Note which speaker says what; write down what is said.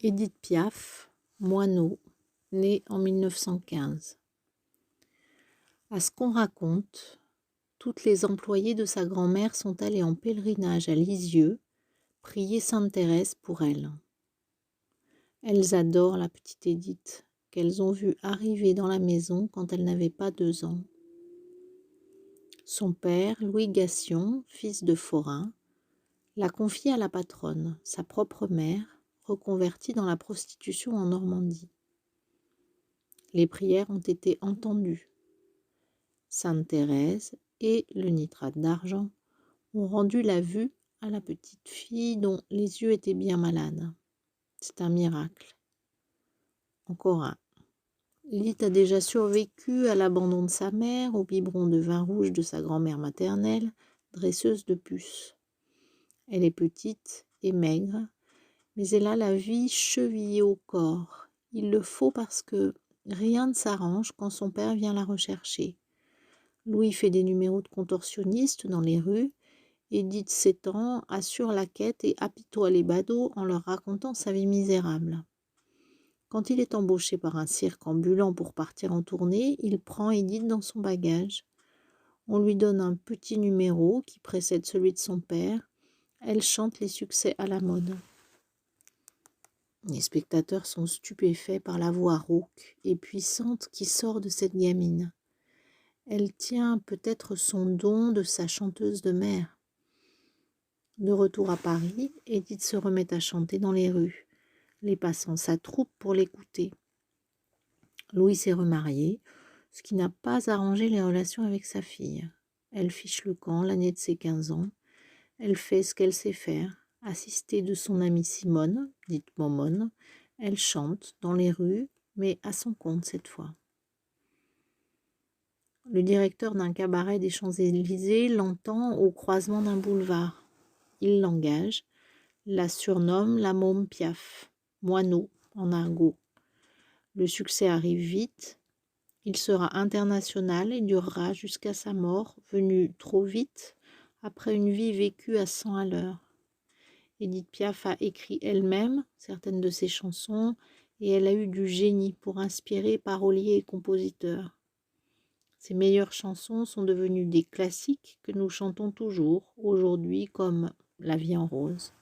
Speaker 1: Édith Piaf, moineau, née en 1915. À ce qu'on raconte, toutes les employées de sa grand-mère sont allées en pèlerinage à Lisieux, prier Sainte Thérèse pour elle. Elles adorent la petite Édith, qu'elles ont vue arriver dans la maison quand elle n'avait pas 2 ans. Son père, Louis Gassion, fils de forain, l'a confiée à la patronne, sa propre mère, reconvertie dans la prostitution en Normandie. Les prières ont été entendues. Sainte Thérèse et le nitrate d'argent ont rendu la vue à la petite fille dont les yeux étaient bien malades. C'est un miracle. Encore un. Édith a déjà survécu à l'abandon de sa mère, au biberon de vin rouge de sa grand-mère maternelle, dresseuse de puces. Elle est petite et maigre, mais elle a la vie chevillée au corps. Il le faut parce que rien ne s'arrange quand son père vient la rechercher. Louis fait des numéros de contorsionniste dans les rues. Édith s'étend, assure la quête et apitoie les badauds en leur racontant sa vie misérable. Quand il est embauché par un cirque ambulant pour partir en tournée, il prend Édith dans son bagage. On lui donne un petit numéro qui précède celui de son père. Elle chante les succès à la mode. Les spectateurs sont stupéfaits par la voix rauque et puissante qui sort de cette gamine. Elle tient peut-être son don de sa chanteuse de mer. De retour à Paris, Édith se remet à chanter dans les rues. Les passants s'attroupent pour l'écouter. Louis s'est remarié, ce qui n'a pas arrangé les relations avec sa fille. Elle fiche le camp l'année de ses 15 ans. Elle fait ce qu'elle sait faire. Assistée de son amie Simone, dite Momone, elle chante dans les rues, mais à son compte cette fois. Le directeur d'un cabaret des Champs-Élysées l'entend au croisement d'un boulevard. Il l'engage, la surnomme la môme Piaf, moineau en argot. Le succès arrive vite, il sera international et durera jusqu'à sa mort, venu trop vite après une vie vécue à 100 à l'heure. Édith Piaf a écrit elle-même certaines de ses chansons et elle a eu du génie pour inspirer paroliers et compositeurs. Ses meilleures chansons sont devenues des classiques que nous chantons toujours aujourd'hui comme La vie en rose.